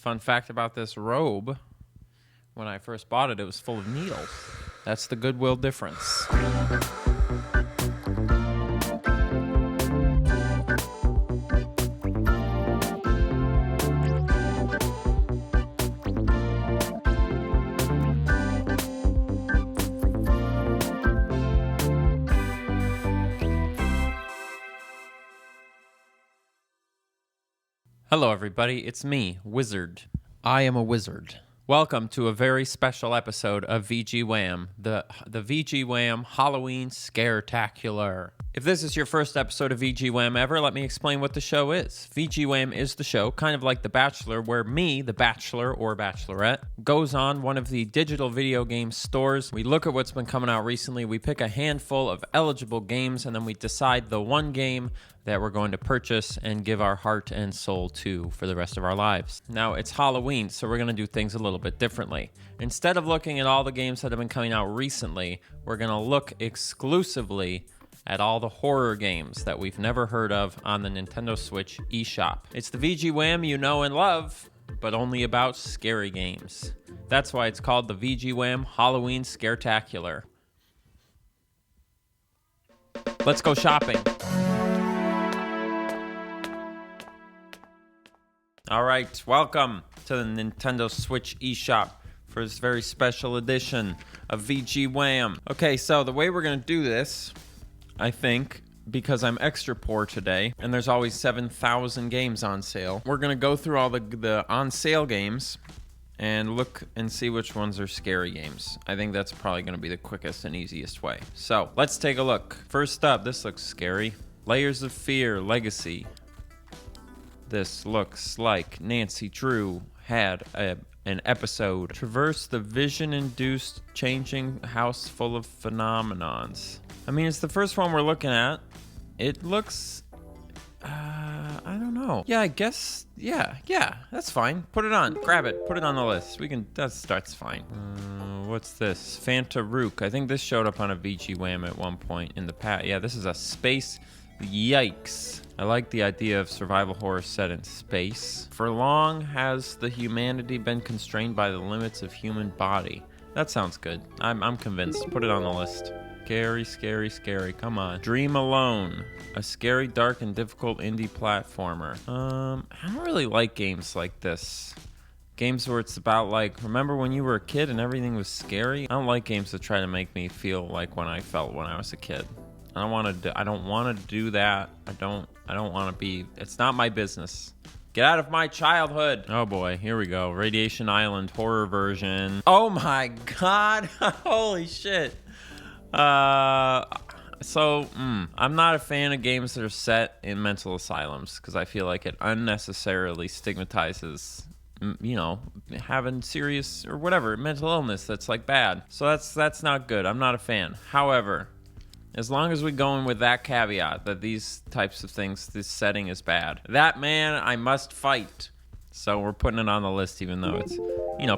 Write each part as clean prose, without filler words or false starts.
Fun fact about this robe, when I first bought it, it was full of needles. That's the Goodwill difference. Hello, everybody. It's me, Wizard. I am a wizard. Welcome to a very special episode of VG WHAM, the VG WHAM Halloween Scaretacular. If this is your first episode of VG WHAM ever, let me explain what the show is. VG WHAM is the show, kind of like The Bachelor, where me, the bachelor or bachelorette, goes on one of the digital video game stores. We look at what's been coming out recently, we pick a handful of eligible games, and then we decide the one game that we're going to purchase and give our heart and soul to for the rest of our lives. Now, it's Halloween, so we're going to do things a little bit differently. Instead of looking at all the games that have been coming out recently, we're going to look exclusively at all the horror games that we've never heard of on the Nintendo Switch eShop. It's the VG WHAM you know and love, but only about scary games. That's why it's called the VG WHAM Halloween Scaretacular. Let's go shopping. All right, welcome to the Nintendo Switch eShop for this very special edition of VG WHAM. Okay, so the way we're going to do this, I think, because I'm extra poor today, and there's always 7,000 games on sale, we're going to go through all the on-sale games and look and see which ones are scary games. I think that's probably going to be the quickest and easiest way. So, let's take a look. First up, this looks scary. Layers of Fear Legacy. This looks like Nancy Drew had an episode. Traverse the vision-induced changing house full of phenomenons. I mean, it's the first one we're looking at. It looks... I don't know. Yeah, I guess... Yeah, that's fine. Put it on. Grab it. Put it on the list. We can... That's fine. What's this? Fanta Rook. I think this showed up on a VG WHAM at one point in the past. Yeah, this is a space... Yikes. I like the idea of survival horror set in space. For long has the humanity been constrained by the limits of human body. That sounds good. I'm convinced. Put it on the list. Scary. Come on. Dream Alone. A scary, dark, and difficult indie platformer. I don't really like games like this. Games where it's about, like, remember when you were a kid and everything was scary? I don't like games that try to make me feel like when I felt when I was a kid. I don't want to do that. I don't want to be. It's not my business. Get out of my childhood. Oh boy, here we go. Radiation Island horror version. Oh my god. Holy shit. I'm not a fan of games that are set in mental asylums because I feel like it unnecessarily stigmatizes, having serious or whatever mental illness that's like bad. So that's not good. I'm not a fan. However, as long as we go in with that caveat that these types of things, this setting is bad. That man, I must fight. So we're putting it on the list even though it's,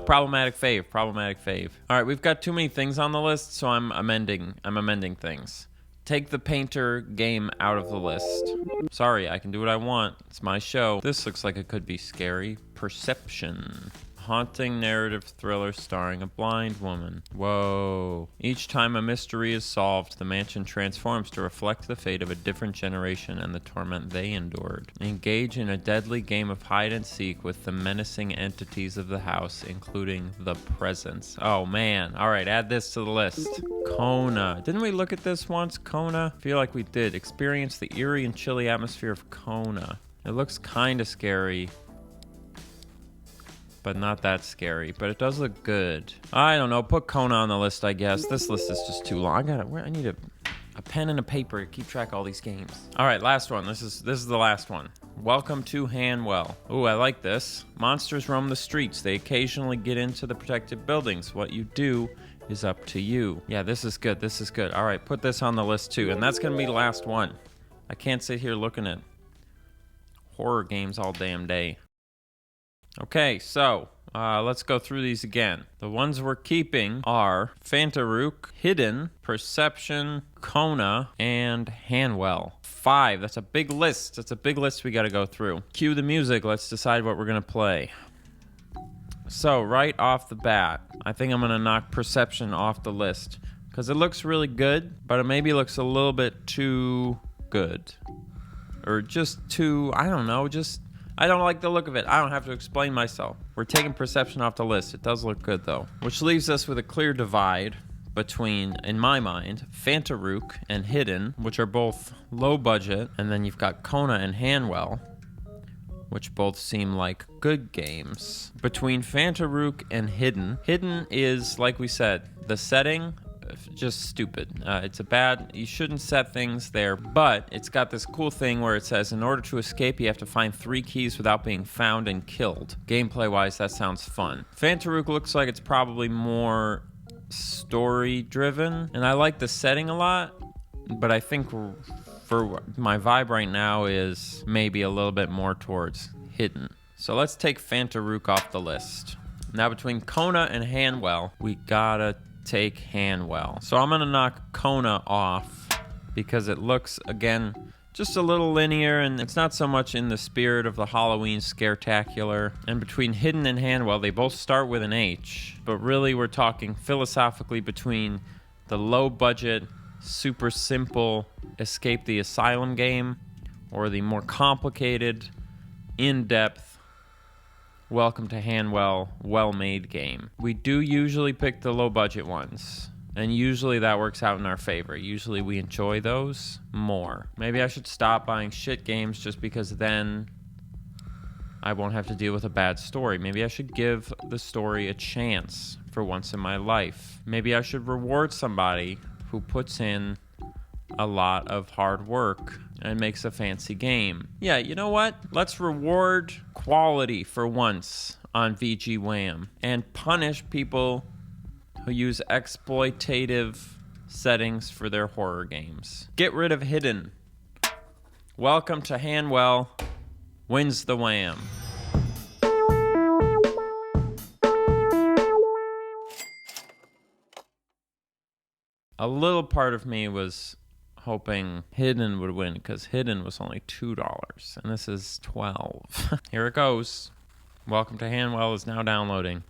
problematic fave. All right, we've got too many things on the list, so I'm amending things. Take the Painter game out of the list. Sorry, I can do what I want. It's my show. This looks like it could be scary. Perception. Haunting narrative thriller starring a blind woman. Whoa. Each time a mystery is solved, the mansion transforms to reflect the fate of a different generation and the torment they endured. Engage in a deadly game of hide and seek with the menacing entities of the house, including the presence. Oh man. All right, add this to the list. Kona. Didn't we look at this once? Kona? I feel like we did. Experience the eerie and chilly atmosphere of Kona. It looks kind of scary, but not that scary. But it does look good. I don't know. Put Kona on the list, I guess. This list is just too long. I need a pen and a paper to keep track of all these games. All right, last one. This is the last one. Welcome to Hanwell. Ooh, I like this. Monsters roam the streets. They occasionally get into the protected buildings. What you do is up to you. Yeah, this is good. All right, put this on the list too. And that's going to be the last one. I can't sit here looking at horror games all damn day. Okay, so let's go through these again. The ones we're keeping are Fanta Rook, Hidden, Perception, Kona, and Hanwell. 5. That's a big list. We got to go through. Cue the music. Let's decide what we're going to play. So right off the bat, I think I'm gonna knock Perception off the list because it looks really good, but it maybe looks a little bit too good, or just too, I don't know, I don't like the look of it. I don't have to explain myself. We're taking Perception off the list. It does look good though, which leaves us with a clear divide between, in my mind, Fantarook and Hidden, which are both low budget, and then you've got Kona and Hanwell, which both seem like good games. Between Fantarook and Hidden is, like we said, the setting, just stupid. It's a bad, you shouldn't set things there, but it's got this cool thing where it says, in order to escape, you have to find 3 keys without being found and killed. Gameplay-wise, that sounds fun. Fantarook looks like it's probably more story-driven, and I like the setting a lot, but I think for my vibe right now is maybe a little bit more towards Hidden. So let's take Fantarook off the list. Now between Kona and Hanwell, we gotta take Hanwell. So I'm gonna knock Kona off because it looks, again, just a little linear, and it's not so much in the spirit of the Halloween Scaretacular. And between Hidden and Hanwell, they both start with an H, but really we're talking philosophically between the low budget, super simple Escape the Asylum game, or the more complicated, in-depth Welcome to Hanwell, well-made game. We do usually pick the low-budget ones, and usually that works out in our favor. Usually we enjoy those more. Maybe I should stop buying shit games just because then I won't have to deal with a bad story. Maybe I should give the story a chance for once in my life. Maybe I should reward somebody who puts in a lot of hard work and makes a fancy game. Yeah, you know what? Let's reward quality for once on VG WHAM and punish people who use exploitative settings for their horror games. Get rid of Hidden. Welcome to Hanwell wins the Wham. A little part of me was hoping Hidden would win because Hidden was only $2 and this is $12. Here it goes. Welcome to Hanwell is now downloading.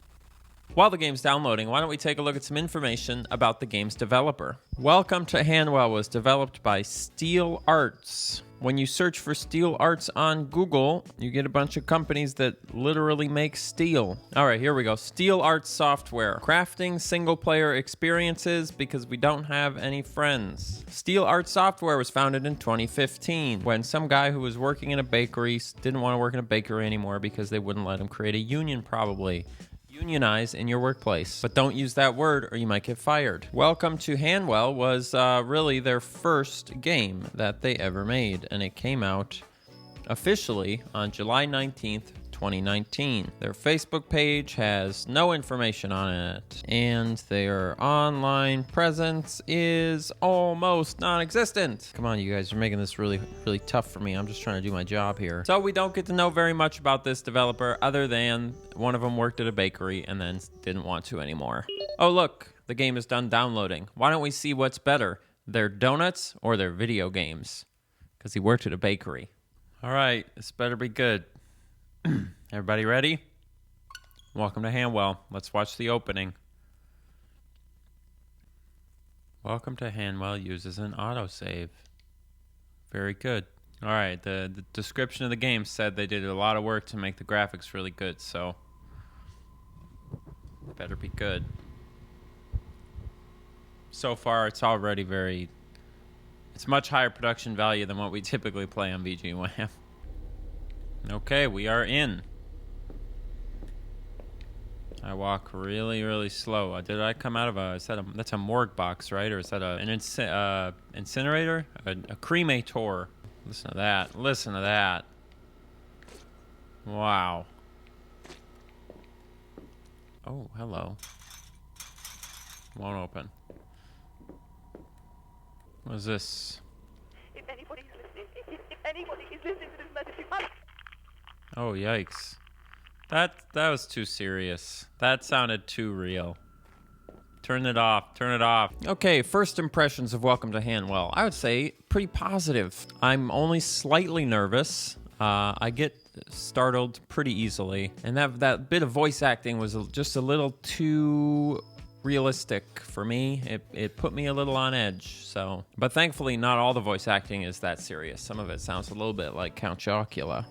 While the game's downloading, why don't we take a look at some information about the game's developer. Welcome to Hanwell was developed by Steel Arts. When you search for Steel Arts on Google, you get a bunch of companies that literally make steel. All right, here we go. Steel Arts Software. Crafting single-player experiences because we don't have any friends. Steel Arts Software was founded in 2015 when some guy who was working in a bakery didn't want to work in a bakery anymore because they wouldn't let him create a union, probably. Unionize in your workplace, but don't use that word or you might get fired. Welcome to Hanwell was really their first game that they ever made, and it came out officially on July 19th, 2019. Their Facebook page has no information on it, and their online presence is almost non-existent. Come on, you guys are making this really, really tough for me. I'm just trying to do my job here. So we don't get to know very much about this developer other than one of them worked at a bakery and then didn't want to anymore. Oh, look, the game is done downloading. Why don't we see what's better, their donuts or their video games? Because he worked at a bakery. All right, this better be good. Everybody ready? Welcome to Hanwell. Let's watch the opening. Welcome to Hanwell uses an autosave. Very good. All right, the description of the game said they did a lot of work to make the graphics really good, so better be good. So far, it's already it's much higher production value than what we typically play on VG WHAM. Okay, we are in. I walk really, really slow. Did I come out of that's a morgue box, right? Or is that an incinerator? A cremator. Listen to that. Listen to that. Wow. Oh, hello. Won't open. What is this? If anybody is listening, if anybody is listening to this message, Oh, yikes. That was too serious. That sounded too real. Turn it off. Turn it off. Okay, first impressions of Welcome to Hanwell. I would say pretty positive. I'm only slightly nervous. I get startled pretty easily, and that bit of voice acting was just a little too realistic for me. It put me a little on edge. So, but thankfully, not all the voice acting is that serious. Some of it sounds a little bit like Count Chocula.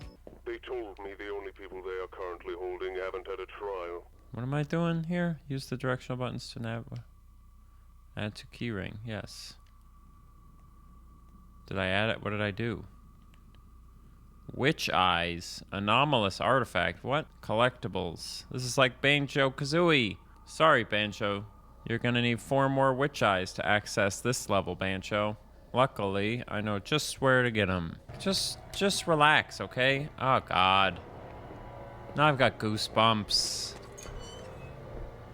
They told me the only people they are currently holding haven't had a trial. What am I doing here? Use the directional buttons to add to keyring. Yes. Did I add it? What did I do? Witch eyes. Anomalous artifact. What? Collectibles. This is like Banjo-Kazooie. Sorry, Banjo. You're gonna need 4 more witch eyes to access this level, Banjo. Luckily, I know just where to get them. Just relax, okay? Oh, God. Now I've got goosebumps.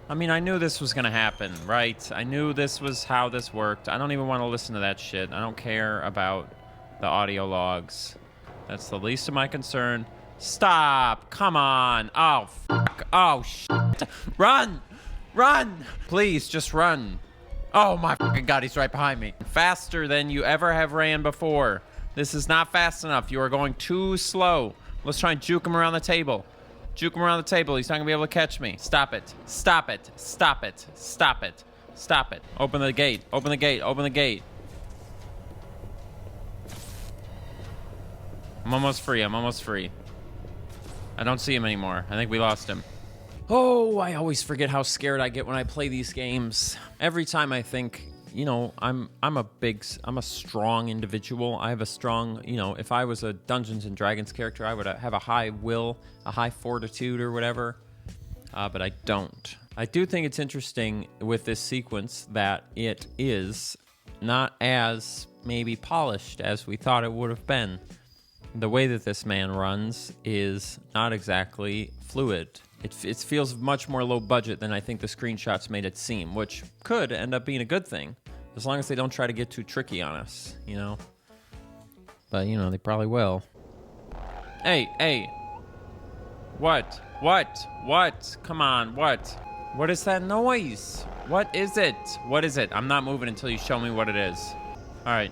I mean, I knew this was gonna happen, right? I knew this was how this worked. I don't even want to listen to that shit. I don't care about the audio logs. That's the least of my concern. Stop! Come on! Oh, fuck. Oh, shit. Run! Run! Please, just run. Oh, my fucking God, he's right behind me. Faster than you ever have ran before. This is not fast enough. You are going too slow. Let's try and juke him around the table. Juke him around the table. He's not gonna be able to catch me. Stop it. Stop it. Stop it. Stop it. Stop it. Open the gate. Open the gate. Open the gate. I'm almost free. I'm almost free. I don't see him anymore. I think we lost him. Oh, I always forget how scared I get when I play these games. Every time I think, you know, I'm a strong individual. I have a strong, you know, if I was a Dungeons and Dragons character, I would have a high will, a high fortitude or whatever. But I don't. I do think it's interesting with this sequence that it is not as maybe polished as we thought it would have been. The way that this man runs is not exactly fluid. It feels much more low budget than I think the screenshots made it seem, which could end up being a good thing, as long as they don't try to get too tricky on us, you know? But, you know, they probably will. Hey, hey. What? What? What? Come on, what? What is that noise? What is it? What is it? I'm not moving until you show me what it is. All right.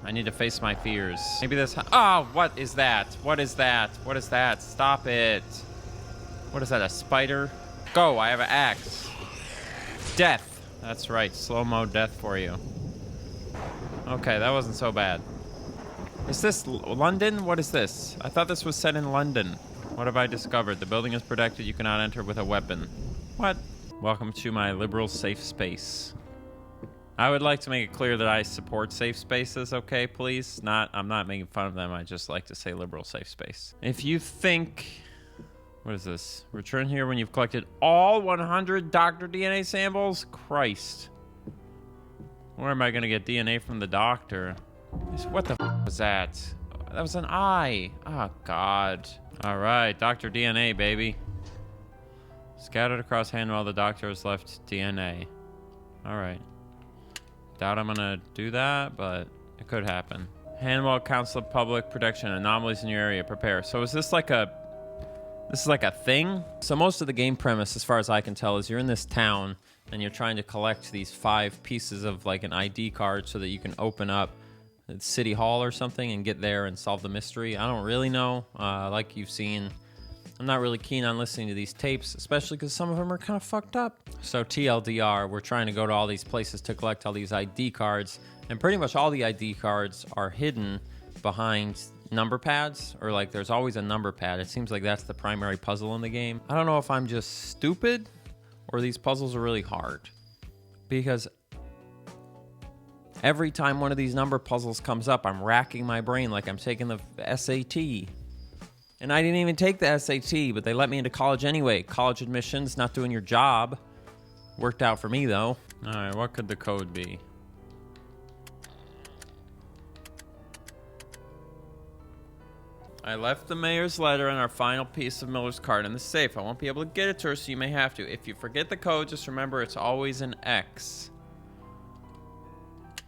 I need to face my fears. Maybe this... Oh, what is that? What is that? What is that? Stop it. What is that, a spider? Go, I have an axe. Death. That's right, slow-mo death for you. Okay, that wasn't so bad. Is this London? What is this? I thought this was set in London. What have I discovered? The building is protected. You cannot enter with a weapon. What? Welcome to my liberal safe space. I would like to make it clear that I support safe spaces, okay, please? I'm not making fun of them. I just like to say liberal safe space. If you think... What is this? Return here when you've collected all 100 Dr. DNA samples? Christ. Where am I going to get DNA from the doctor? What the f was that? That was an eye. Oh, God. All right, Dr. DNA, baby. Scattered across Hanwell, the doctor has left DNA. All right. Doubt I'm gonna do that, but it could happen. Hanwell Council of Public Protection, anomalies in your area, prepare. So is this like a thing? So most of the game premise, as far as I can tell, is you're in this town and you're trying to collect these 5 pieces of like an ID card so that you can open up City Hall or something and get there and solve the mystery. I don't really know. Like you've seen, I'm not really keen on listening to these tapes, especially because some of them are kind of fucked up. So TLDR, we're trying to go to all these places to collect all these ID cards, and pretty much all the ID cards are hidden behind number pads, or like there's always a number pad. It seems like that's the primary puzzle in the game. I don't know if I'm just stupid or these puzzles are really hard, because every time one of these number puzzles comes up, I'm racking my brain like I'm taking the SAT. And I didn't even take the SAT, but they let me into college anyway. College admissions, not doing your job. Worked out for me, though. All right, what could the code be? I left the mayor's letter and our final piece of Miller's card in the safe. I won't be able to get it to her, so you may have to. If you forget the code, just remember it's always an X.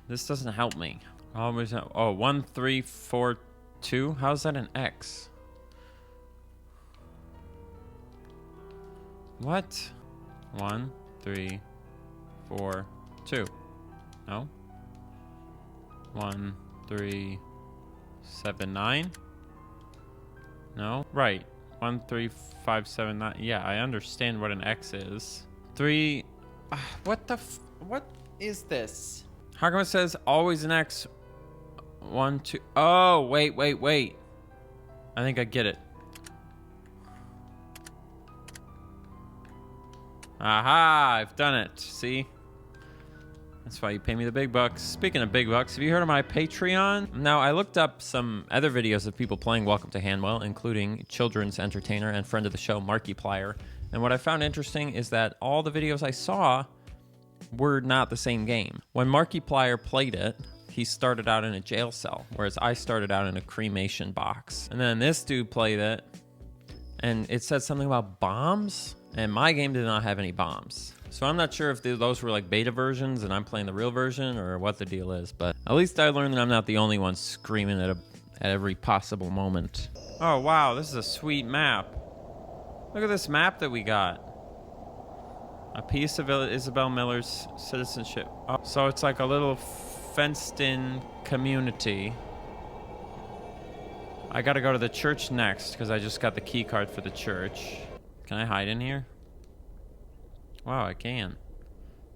This doesn't help me. Always. Oh, 1342? How's that an X? What? 1, 3, 4, 2. No? 1, 3, 79? No? Right. 13579. Yeah, I understand what an X is. 3. What is this? How come it says always an X? 1, 2. Oh, wait. I think I get it. Aha, I've done it. See? That's why you pay me the big bucks. Speaking of big bucks, have you heard of my Patreon? Now, I looked up some other videos of people playing Welcome to Hanwell, including children's entertainer and friend of the show, Markiplier. And what I found interesting is that all the videos I saw were not the same game. When Markiplier played it, he started out in a jail cell, whereas I started out in a cremation box. And then this dude played it, and it said something about bombs, and my game did not have any bombs. So I'm not sure if those were like beta versions and I'm playing the real version or what the deal is, but at least I learned that I'm not the only one screaming at every possible moment. Oh wow, this is a sweet map. Look at this map that we got. A piece of Isabel Miller's citizenship. Oh, so it's like a little fenced-in community. I gotta go to the church next because I just got the key card for the church. Can I hide in here? Wow, I can.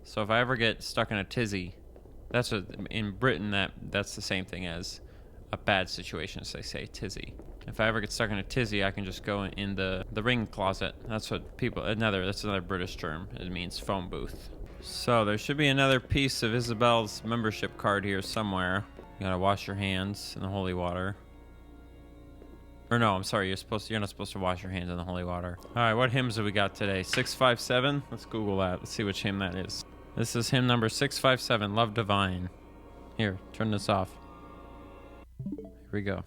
So if I ever get stuck in a tizzy, that's what in Britain that's the same thing as a bad situation, as they say, tizzy. If I ever get stuck in a tizzy, I can just go in the ring closet. That's what people that's another British term. It means phone booth. So there should be another piece of Isabel's membership card here somewhere. You gotta wash your hands in the holy water. Or no, I'm sorry, you're not supposed to wash your hands in the holy water. All right, what hymns have we got today? 657? Let's Google that. Let's see which hymn that is. This is hymn number 657, Love Divine. Here, turn this off. Here we go.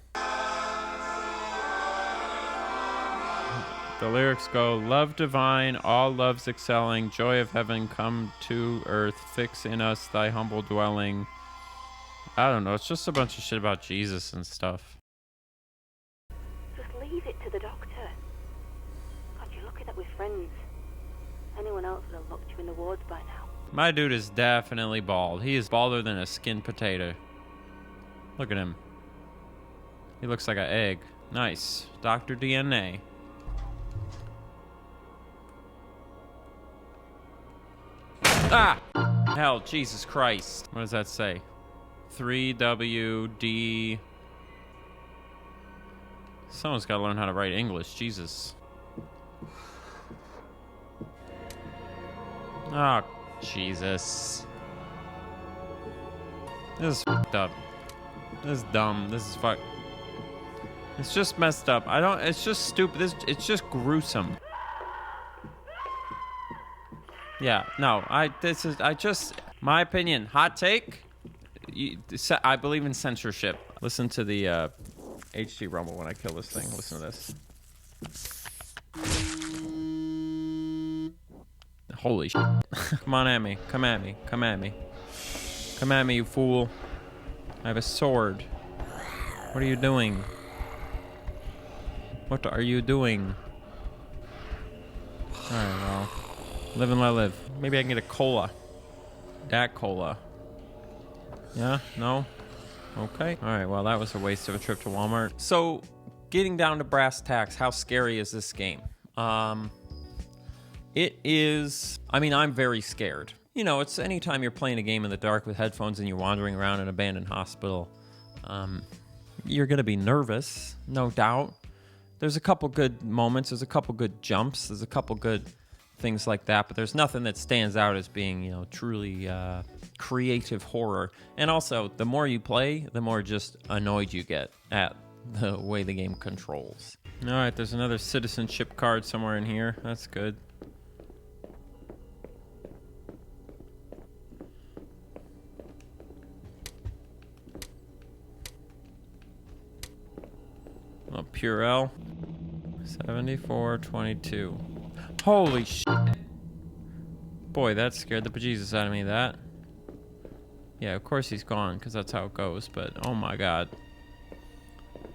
The lyrics go, Love divine, all loves excelling, joy of heaven come to earth, fix in us thy humble dwelling. I don't know, it's just a bunch of shit about Jesus and stuff. Leave it to the doctor. God, you're lucky that we're friends. Anyone else would have locked you in the wards by now. My dude is definitely bald. He is balder than a skinned potato. Look at him. He looks like an egg. Nice. Dr. DNA. Ah! Hell, Jesus Christ. What does that say? 3WD... Someone's got to learn how to write English. Jesus. Oh, Jesus. This is fucked up. This is dumb. This is fuck. It's just messed up. It's just stupid. It's just gruesome. Yeah, no. My opinion. Hot take. I believe in censorship. Listen to the, HG rumble when I kill this thing. Listen to this. Holy shit. Come on at me. Come at me. Come at me. Come at me, you fool. I have a sword. What are you doing? What are you doing? Alright, well. Live and let live. Maybe I can get a cola. Dat cola. Yeah? No? Okay. All right. Well, that was a waste of a trip to Walmart. So, getting down to brass tacks, how scary is this game? It is... I mean, I'm very scared. You know, it's anytime you're playing a game in the dark with headphones and you're wandering around an abandoned hospital, you're going to be nervous, no doubt. There's a couple good moments. There's a couple good jumps. There's a couple good things like that, but there's nothing that stands out as being, you know, truly creative horror. And also, the more you play, the more just annoyed you get at the way the game controls. All right, there's another citizenship card somewhere in here. That's good. Oh, Purell. 7422. Holy shit. Boy, that scared the bejesus out of me, that. Yeah, of course he's gone, because that's how it goes, but oh my god.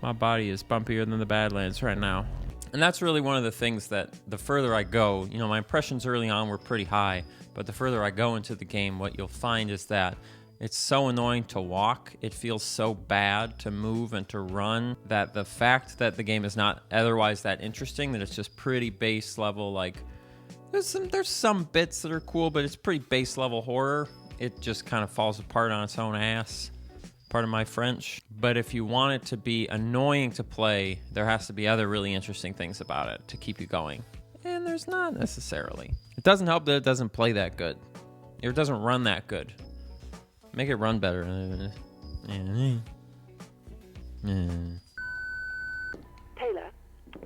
My body is bumpier than the Badlands right now. And that's really one of the things that the further I go, you know, my impressions early on were pretty high, but the further I go into the game, what you'll find is that It's so annoying to walk. It feels so bad to move and to run that the fact that the game is not otherwise that interesting, that it's just pretty base level, like there's some bits that are cool, but it's pretty base level horror. It just kind of falls apart on its own ass. Pardon my French. But if you want it to be annoying to play, there has to be other really interesting things about it to keep you going. And there's not necessarily. It doesn't help that it doesn't play that good. Or it doesn't run that good. Make it run better. Taylor,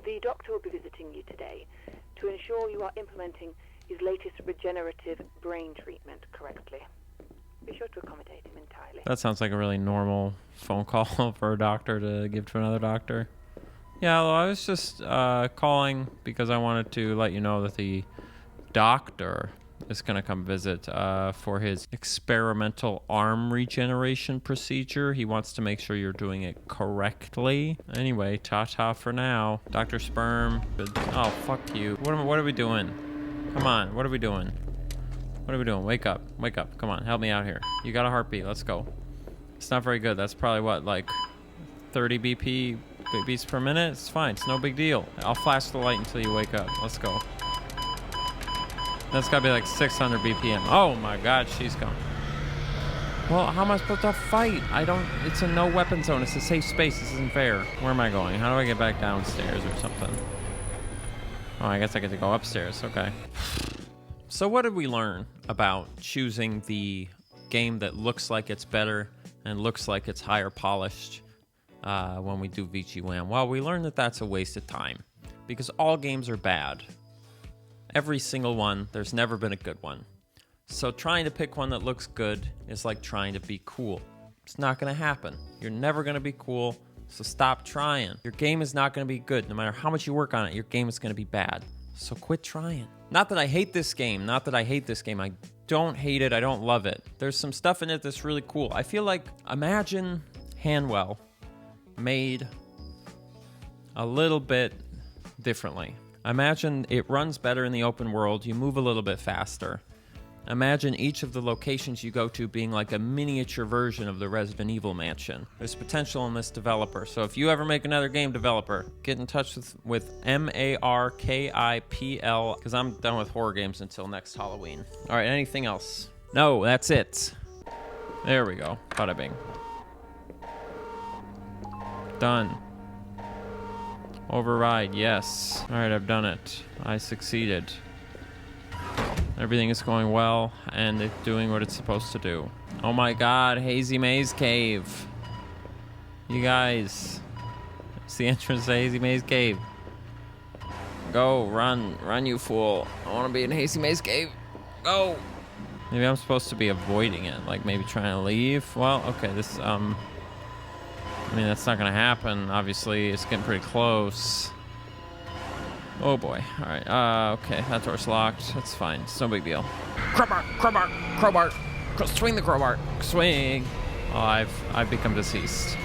the doctor will be visiting you today to ensure you are implementing his latest regenerative brain treatment correctly. Be sure to accommodate him entirely. That sounds like a really normal phone call for a doctor to give to another doctor. Yeah, well, I was just calling because I wanted to let you know that the doctor is going to come visit for his experimental arm regeneration procedure. He wants to make sure you're doing it correctly. Anyway, ta-ta for now. Dr. Sperm. Oh, fuck you. What are we doing? Come on, what are we doing? What are we doing? Wake up. Wake up. Come on, help me out here. You got a heartbeat. Let's go. It's not very good. That's probably what, like 30 beats per minute? It's fine. It's no big deal. I'll flash the light until you wake up. Let's go. That's gotta be like 600 BPM. Oh my god, she's coming. Well, how am I supposed to fight? It's a no weapon zone. It's a safe space. This isn't fair. Where am I going? How do I get back downstairs or something? Oh, I guess I get to go upstairs. Okay. So what did we learn about choosing the game that looks like it's better and looks like it's higher polished when we do VG WHAM? Well, we learned that that's a waste of time because all games are bad. Every single one. There's never been a good one. So trying to pick one that looks good is like trying to be cool. It's not going to happen. You're never going to be cool, so stop trying. Your game is not going to be good. No matter how much you work on it, your game is going to be bad. So quit trying. Not that I hate this game. Not that I hate this game. I don't hate it. I don't love it. There's some stuff in it that's really cool. I feel like, imagine Hanwell made a little bit differently. Imagine it runs better in the open world. You move a little bit faster. Imagine each of the locations you go to being like a miniature version of the Resident Evil mansion. There's potential in this developer. So if you ever make another game developer, get in touch with MARKIPL, because I'm done with horror games until next Halloween. All right, anything else? No, that's it. There we go. Bada bing. Done. Override, yes. All right, I've done it. I succeeded. Everything is going well, and it's doing what it's supposed to do. Oh my god, Hazy Maze Cave. You guys. It's the entrance to Hazy Maze Cave. Go, run, you fool. I want to be in Hazy Maze Cave. Go. Maybe I'm supposed to be avoiding it, like maybe trying to leave. Well, okay, this, I mean, that's not gonna happen. Obviously, it's getting pretty close. Oh boy. All right. Okay, that door's locked. That's fine. It's no big deal. Crowbar, crowbar, crowbar. Swing the crowbar. Swing. Oh, I've become deceased.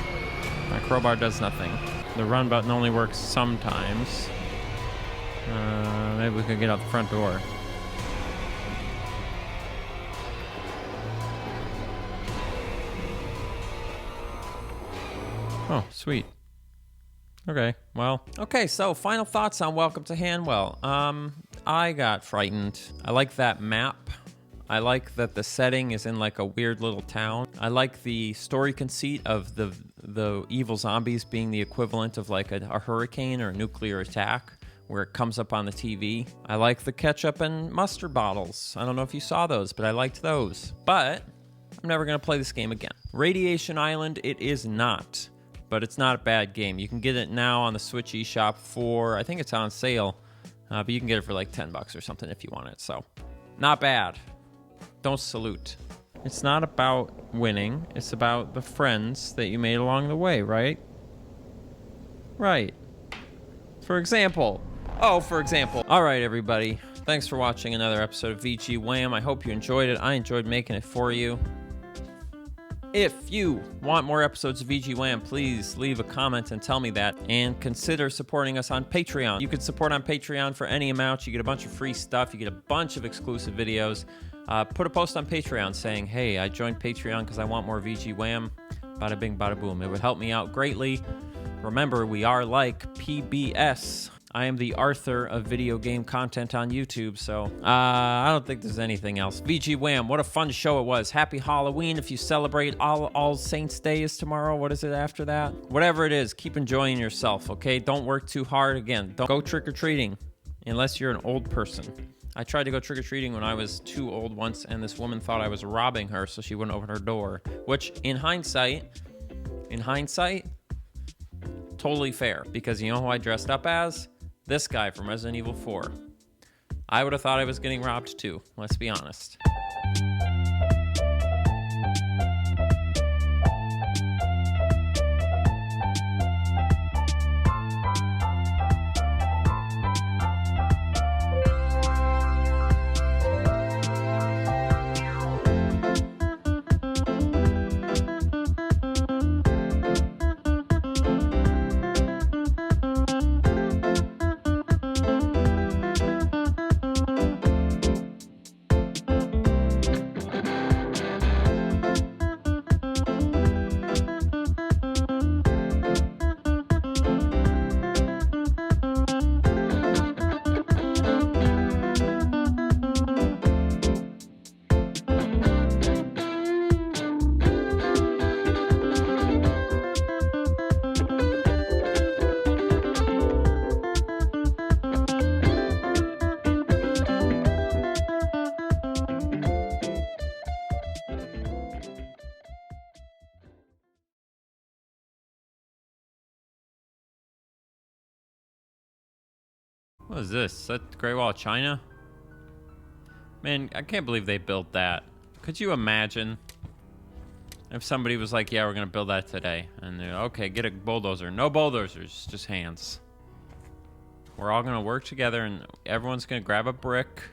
My crowbar does nothing. The run button only works sometimes. Maybe we could get out the front door. Oh, sweet. Okay, well. Okay, so final thoughts on Welcome to Hanwell. I got frightened. I like that map. I like that the setting is in like a weird little town. I like the story conceit of the evil zombies being the equivalent of like a hurricane or a nuclear attack where it comes up on the TV. I like the ketchup and mustard bottles. I don't know if you saw those, but I liked those. But I'm never gonna play this game again. Radiation Island, it is not. But it's not a bad game. You can get it now on the Switch eShop for, I think it's on sale, but you can get it for like $10 or something if you want it. So, not bad. Don't salute. It's not about winning. It's about the friends that you made along the way, right? Right. For example. Oh, for example. All right, everybody. Thanks for watching another episode of VG WHAM. I hope you enjoyed it. I enjoyed making it for you. If you want more episodes of VG WHAM, please leave a comment and tell me that. And consider supporting us on Patreon. You can support on Patreon for any amount. You get a bunch of free stuff. You get a bunch of exclusive videos. put a post on Patreon saying, hey, I joined Patreon because I want more VG WHAM. Bada bing, bada boom. It would help me out greatly. Remember, we are like PBS. I am the Arthur of video game content on YouTube, so I don't think there's anything else. VG WHAM, what a fun show it was. Happy Halloween if you celebrate All Saints Day is tomorrow. What is it after that? Whatever it is, keep enjoying yourself, okay? Don't work too hard. Again, don't go trick-or-treating unless you're an old person. I tried to go trick-or-treating when I was too old once, and this woman thought I was robbing her, so she wouldn't open her door, which in hindsight, totally fair, because you know who I dressed up as? This guy from Resident Evil 4. I would have thought I was getting robbed too, let's be honest. What is this? Is that the Great Wall of China? Man, I can't believe they built that. Could you imagine if somebody was like, yeah, we're going to build that today. And they're, okay, get a bulldozer. No bulldozers, just hands. We're all going to work together and everyone's going to grab a brick